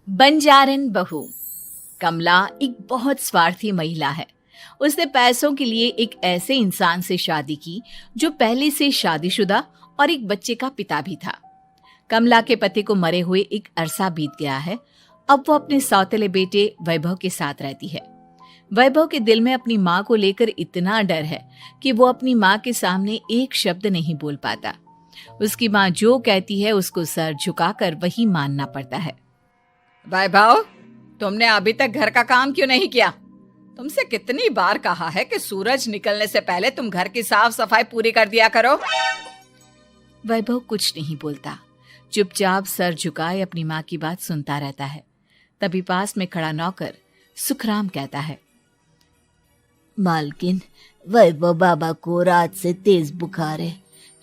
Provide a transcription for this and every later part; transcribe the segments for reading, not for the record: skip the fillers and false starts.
बंजारन बहू। कमला एक बहुत स्वार्थी महिला है। उसने पैसों के लिए एक ऐसे इंसान से शादी की जो पहले से शादीशुदा और एक बच्चे का पिता भी था। कमला के पति को मरे हुए एक अरसा बीत गया है। अब वो अपने सौतेले बेटे वैभव के साथ रहती है। वैभव के दिल में अपनी माँ को लेकर इतना डर है कि वो अपनी माँ के सामने एक शब्द नहीं बोल पाता। उसकी माँ जो कहती है उसको सर झुकाकर वही मानना पड़ता है। वैभव, तुमने अभी तक घर का काम क्यों नहीं किया? तुमसे कितनी बार कहा है कि सूरज निकलने से पहले तुम घर की साफ सफाई पूरी कर दिया करो। वैभव कुछ नहीं बोलता, चुपचाप सर झुकाए अपनी माँ की बात सुनता रहता है। तभी पास में खड़ा नौकर सुखराम कहता है, मालकिन, वैभव बाबा को रात से तेज बुखार है,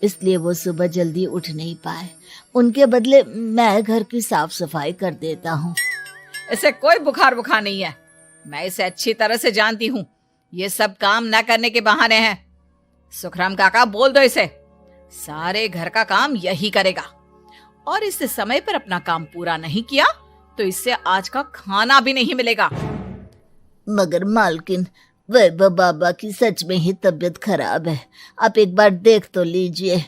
इसलिए वो सुबह जल्दी उठ नहीं पाए। उनके बदले मैं घर की साफ सफाई कर देता हूँ। इसे कोई बुखार नहीं है। मैं इसे अच्छी तरह से जानती हूँ। ये सब काम न करने के बहाने हैं। सुखराम काका, बोल दो इसे, सारे घर का काम यही करेगा। और इससे समय पर अपना काम पूरा नहीं किया तो इससे आज का खाना भी नहीं मिलेगा। मगर मालकिन, वैभव बाबा की सच में ही तबीयत खराब है, आप एक बार देख तो लीजिए।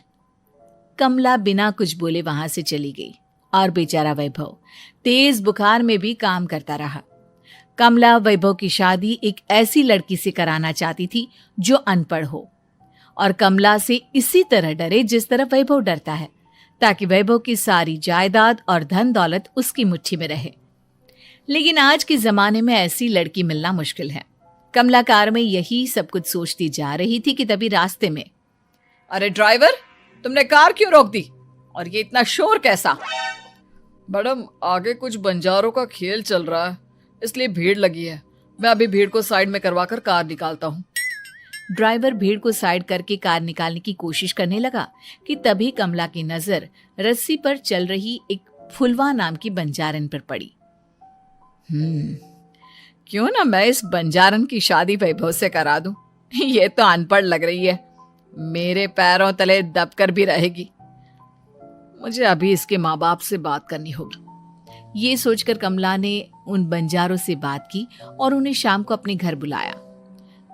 कमला बिना कुछ बोले वहां से चली गई और बेचारा वैभव तेज बुखार में भी काम करता रहा। कमला वैभव की शादी एक ऐसी लड़की से कराना चाहती थी जो अनपढ़ हो और कमला से इसी तरह डरे जिस तरह वैभव डरता है, ताकि वैभव की सारी जायदाद और धन दौलत उसकी मुट्ठी में रहे। लेकिन आज के जमाने में ऐसी लड़की मिलना मुश्किल है। कमला कार में यही सब कुछ सोचती जा रही थी कि तभी रास्ते में, अरे ड्राइवर, तुमने कार क्यों रोक दी? और ये इतना शोर कैसा? मैडम, आगे कुछ बंजारों का खेल चल रहा है, इसलिए भीड़ लगी है। मैं अभी भीड़ को साइड में करवाकर कार निकालता हूँ। ड्राइवर भीड़ को साइड करके कार निकालने की कोशिश करने लगा कि तभी कमला की नजर रस्सी पर चल रही एक फुलवा नाम की बंजारन पर पड़ी। क्यों ना मैं इस बंजारन की शादी वैभव से करा दूं? ये तो अनपढ़ लग रही है, मेरे पैरों तले दबकर भी रहेगी। मुझे अभी इसके माँ बाप से बात करनी होगी। ये सोचकर कमला ने उन बंजारों से बात की और उन्हें शाम को अपने घर बुलाया।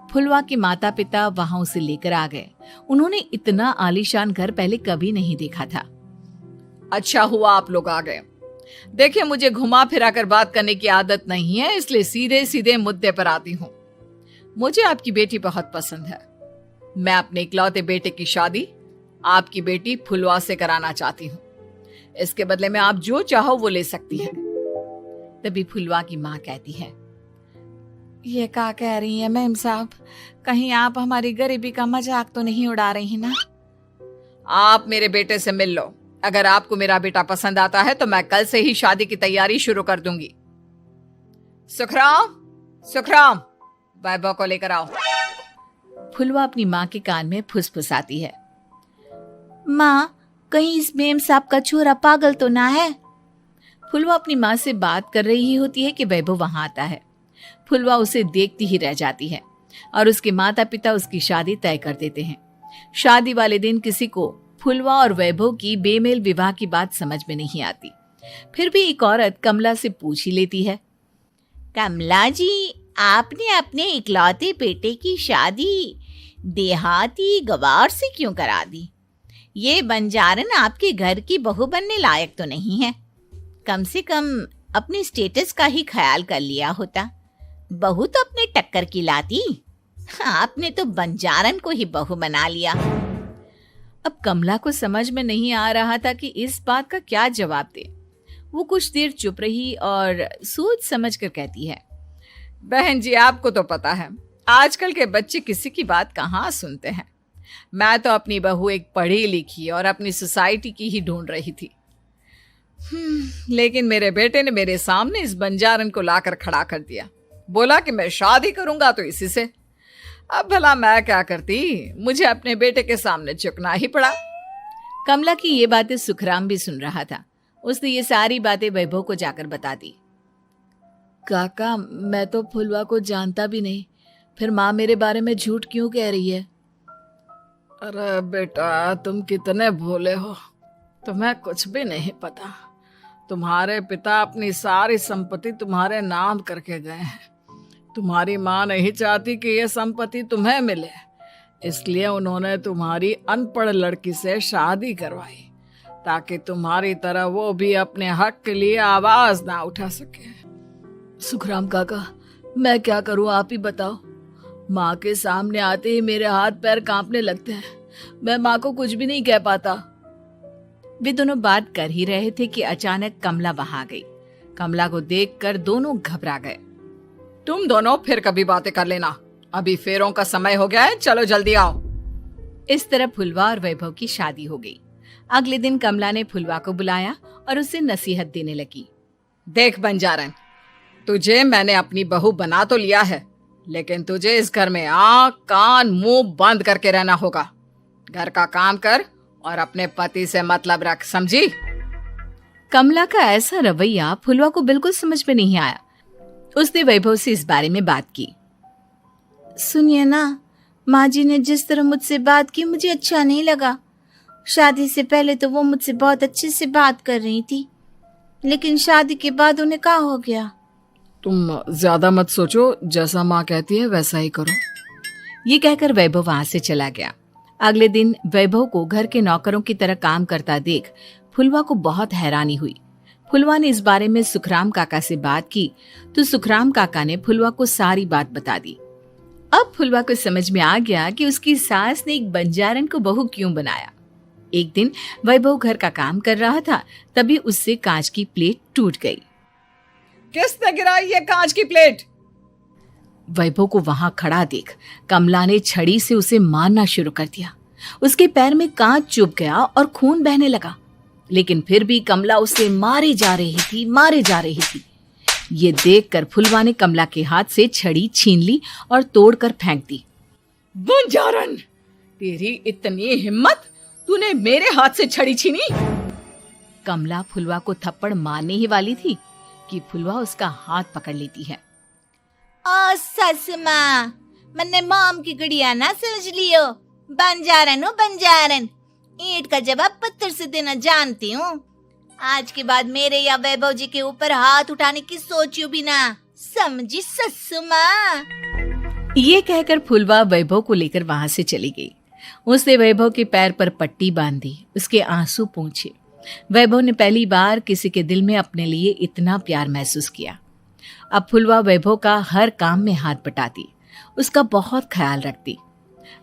फुलवा के माता पिता वहां उसे लेकर आ गए। उन्होंने इतना आलीशान घर पहले कभी नहीं देखा था। अच्छा हुआ आप लोग आ गए। देखिए, मुझे घुमा फिरा कर बात करने की आदत नहीं है, इसलिए सीधे सीधे मुद्दे पर आती हूँ। मुझे आपकी बेटी बहुत पसंद है। मैं अपने इकलौते बेटे की शादी आपकी बेटी फुलवा से कराना चाहती हूँ। इसके बदले में आप जो चाहो वो ले सकती हैं। तभी फुलवा की माँ कहती है, ये क्या कह रही है मैम साहब? कहीं आप हमारी गरीबी का मजाक तो नहीं उड़ा रही ना? आप मेरे बेटे से मिल लो। अगर आपको मेरा बेटा पसंद आता है तो मैं कल से ही शादी की तैयारी शुरू कर दूंगी। सुखराम, वैभव को लेकर आओ। फुलवा अपनी माँ के कान में फुसफुसाती है, माँ, कहीं इस मेम साहब का छोरा पागल तो ना है? फुलवा अपनी माँ से बात कर रही होती है कि वैभव वहां आता है। फुलवा उसे देखती ही रह जाती है और उसके माता पिता उसकी शादी तय कर देते हैं। शादी वाले दिन किसी को फुलवा और वैभव की बेमेल विवाह की बात समझ में नहीं आती। फिर भी एक औरत कमला से पूछ ही लेती है, कमला जी, आपने अपने इकलौते बेटे की शादी देहाती गवार से क्यों करा दी? ये बंजारन आपके घर की बहू बनने लायक तो नहीं है। कम से कम अपने स्टेटस का ही ख्याल कर लिया होता। बहू तो अपने टक्कर की लाती, आपने तो बंजारन को ही बहू बना लिया। अब कमला को समझ में नहीं आ रहा था कि इस बात का क्या जवाब दे। वो कुछ देर चुप रही और सोच समझ कर कहती है, बहन जी, आपको तो पता है आजकल के बच्चे किसी की बात कहाँ सुनते हैं। मैं तो अपनी बहू एक पढ़ी लिखी और अपनी सोसाइटी की ही ढूंढ रही थी। लेकिन मेरे बेटे ने मेरे सामने इस बंजारन को लाकर खड़ा कर दिया। बोला कि मैं शादी करूंगा तो इसी से। अब भला मैं क्या करती, मुझे अपने बेटे के सामने झुकना ही पड़ा। कमला की ये बातें सुखराम भी सुन रहा था। उसने ये सारी बातें वैभव को जाकर बता दी। काका, मैं तो फुलवा को जानता भी नहीं, फिर माँ मेरे बारे में झूठ क्यों कह रही है? अरे बेटा, तुम कितने भोले हो, तुम्हें कुछ भी नहीं पता। तुम्हारे पिता अपनी सारी संपत्ति तुम्हारे नाम करके गए हैं। तुम्हारी माँ नहीं चाहती कि यह संपत्ति तुम्हें मिले, इसलिए उन्होंने तुम्हारी अनपढ़ लड़की से शादी करवाई ताकि तुम्हारी तरह वो भी अपने हक के लिए आवाज ना उठा सके। सुखराम काका, मैं क्या करूं, आप ही बताओ। माँ के सामने आते ही मेरे हाथ पैर कांपने लगते हैं। मैं माँ को कुछ भी नहीं कह पाता। वे दोनों बात कर ही रहे थे कि अचानक कमला वहां आ गई। कमला को देखकर दोनों घबरा गए। तुम दोनों फिर कभी बातें कर लेना, अभी फेरों का समय हो गया है, चलो जल्दी आओ। इस तरह फुलवा और वैभव की शादी हो गई। अगले दिन कमला ने फुलवा को बुलाया और उसे नसीहत देने लगी। देख बंजारन, तुझे मैंने अपनी बहू बना तो लिया है, लेकिन तुझे इस घर में आंख कान मुंह बंद करके रहना होगा। घर का काम कर और अपने पति से मतलब रख, समझी? कमला का ऐसा रवैया फुलवा को बिल्कुल समझ में नहीं आया। उसने वैभव से इस बारे में बात की। सुनिए ना, माँ जी ने जिस तरह मुझसे बात की मुझे अच्छा नहीं लगा। शादी से पहले तो वो मुझसे बहुत अच्छे से बात कर रही थी, लेकिन शादी के बाद उन्हें क्या हो गया? तुम ज्यादा मत सोचो, जैसा माँ कहती है वैसा ही करो। ये कहकर वैभव वहां से चला गया। अगले दिन वैभव को घर के नौकरों की तरह काम करता देख फुलवा को बहुत हैरानी हुई। फुलवा ने इस बारे में सुखराम काका से बात की तो सुखराम काका ने फुलवा को सारी बात बता दी। अब फुलवा को समझ में आ गया कि उसकी सास ने एक बंजारन को बहू क्यों बनाया। एक दिन वैभव घर का काम कर रहा था, तभी उससे कांच की प्लेट टूट गई। किसने गिराई ये कांच की प्लेट? वैभव को वहां खड़ा देख कमला ने छड़ी से उसे मारना शुरू कर दिया। उसके पैर में कांच चुभ गया और खून बहने लगा, लेकिन फिर भी कमला उसे मारे जा रही थी। ये देखकर फुलवा ने कमला के हाथ से छड़ी छीन ली और तोड़कर फेंक दी। बंजारन, तेरी इतनी हिम्मत, तूने मेरे हाथ से छड़ी छीनी? कमला फुलवा को थप्पड़ मारने ही वाली थी कि फुलवा उसका हाथ पकड़ लेती है। ओ सस माँ, मैंने मॉम की गुड़िया ना समझ लियो। बंजारन हो बंजारन, ईंट का जवाब पत्थर से देना जानती हूँ। आज के बाद मेरे या वैभव जी के ऊपर हाथ उठाने की सोचियो भी ना, समझी ससु माँ? ये कहकर फुलवा वैभव को लेकर वहां से चली गई। उसने वैभव के पैर पर पट्टी बांधी, उसके आंसू पोंछे। वैभव ने पहली बार किसी के दिल में अपने लिए इतना प्यार महसूस किया। अब फुलवा वैभव का हर काम में हाथ बटाती, उसका बहुत ख्याल रखती।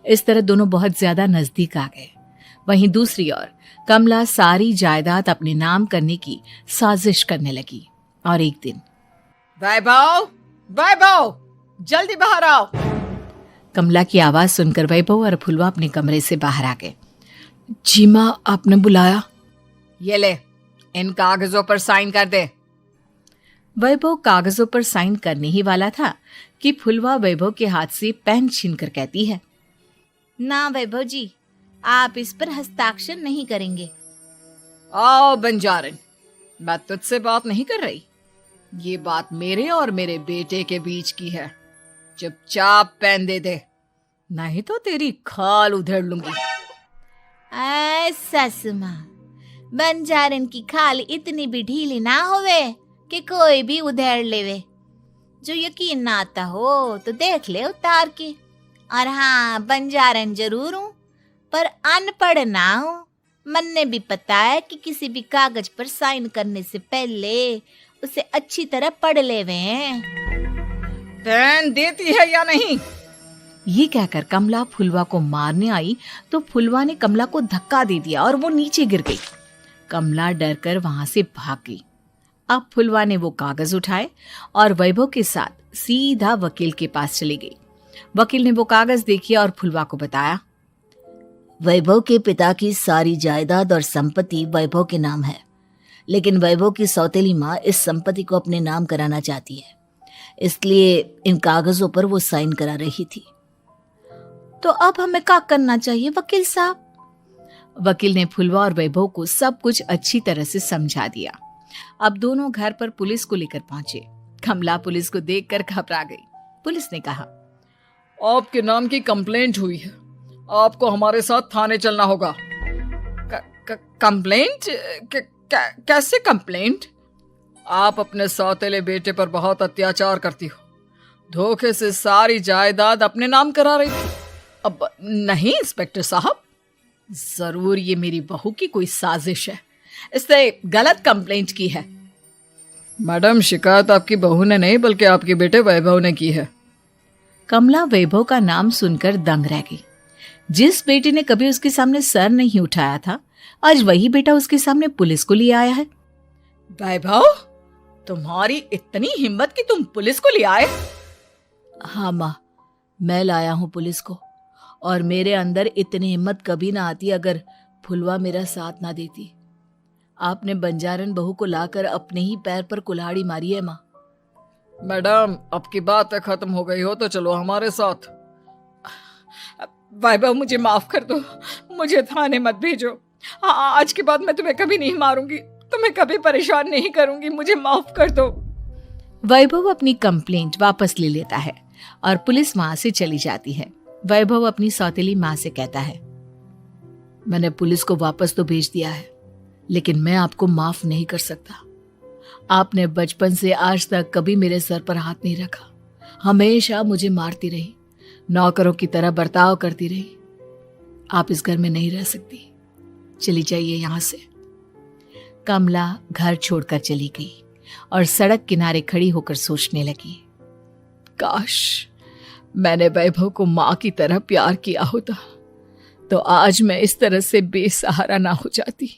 इस तरह दोनों बहुत ज्यादा नजदीक आ गए। वहीं दूसरी ओर कमला सारी जायदाद अपने नाम करने की साजिश करने लगी। और एक दिन, वैभव, जल्दी बाहर आओ। कमला की आवाज सुनकर वैभव और फुलवा अपने कमरे से बाहर आ गए। जी माँ, आपने बुलाया? ये ले, इन कागजों पर साइन कर दे। वैभव कागजों पर साइन करने ही वाला था कि फुलवा वैभव के हाथ से पेन छीनकर कहती है, ना वैभव जी, आप इस पर हस्ताक्षर नहीं करेंगे। आओ बंजारन, मैं तुझसे बात नहीं कर रही। ये बात मेरे और मेरे बेटे के बीच की है। चुपचाप पेन दे दे, नहीं तो तेरी खाल उधेड़ लूंगी। ससु माँ, बंजारन की खाल इतनी भी ढीली ना होवे कि कोई भी उधेड़ लेवे। जो यकीन ना आता हो तो देख ले उतार के। और हाँ, बंजारन जरूर हूँ पर अनपढ़ ना हूँ। मैंने भी पता है कि किसी भी कागज पर साइन करने से पहले उसे अच्छी तरह पढ़ लेवे हैं। पेन देती है या नहीं? ये कहकर कमला फुलवा को मारने आई तो फुलवा ने कमला को धक्का दे दिया और वो नीचे गिर गई। कमला डरकर वहां से भाग गई। अब फुलवा ने वो कागज उठाए और वैभव के साथ सीधा वकील के पास चली गई। वकील ने वो कागज देखे और फुलवा को बताया, वैभव के पिता की सारी जायदाद और संपत्ति वैभव के नाम है, लेकिन वैभव की सौतेली माँ इस संपत्ति को अपने नाम कराना चाहती है, इसलिए इन कागजों पर वो साइन करा रही थी। तो अब हमें क्या करना चाहिए वकील साहब? वकील ने फुलवा और वैभव को सब कुछ अच्छी तरह से समझा दिया। अब दोनों घर पर पुलिस को लेकर पहुंचे। कमला पुलिस को देखकर घबरा गई। पुलिस ने कहा, आपके नाम की कंप्लेंट हुई है, आपको हमारे साथ थाने चलना होगा। कंप्लेंट? कैसे कंप्लेंट? आप अपने सौतेले बेटे पर बहुत अत्याचार करती हो, धोखे से सारी जायदाद अपने नाम करा रही थी। अब नहीं इंस्पेक्टर साहब, जरूर ये मेरी बहू की कोई साजिश है, इसने गलत कंप्लेंट की है। मैडम, शिकायत आपकी बहू ने नहीं बल्कि आपके बेटे वैभव ने की है। कमला वैभव का नाम सुनकर दंग रह गई। जिस बेटे ने कभी उसके सामने सर नहीं उठाया था, आज वही बेटा उसके सामने पुलिस को लिए आया है। वैभव, तुम्हारी इतनी हिम्मत कि तुम पुलिस को ले आए? हाँ माँ, मैं लाया हूँ पुलिस को, और मेरे अंदर इतनी हिम्मत कभी ना आती अगर फुलवा मेरा साथ ना देती। आपने बंजारन बहू को लाकर अपने ही पैर पर कुल्हाड़ी मारी है माँ। मैडम, अब की बात खत्म हो गई हो तो चलो हमारे साथ। वैभव, मुझे माफ कर दो, मुझे थाने मत भेजो। आज के बाद मैं तुम्हें कभी नहीं मारूंगी, तुम्हें कभी परेशान नहीं करूंगी, मुझे माफ कर दो। वैभव अपनी कंप्लेंट वापस ले लेता है और पुलिस वहां से चली जाती है। वैभव अपनी सौतेली माँ से कहता है, मैंने पुलिस को वापस तो भेज दिया है, लेकिन मैं आपको माफ नहीं कर सकता। आपने बचपन से आज तक कभी मेरे सर पर हाथ नहीं रखा, हमेशा मुझे मारती रही, नौकरों की तरह बर्ताव करती रही। आप इस घर में नहीं रह सकती, चली जाइए यहां से। कमला घर छोड़कर चली गई और सड़क किनारे खड़ी होकर सोचने लगी, काश मैंने वैभव को माँ की तरह प्यार किया होता तो आज मैं इस तरह से बेसहारा ना हो जाती।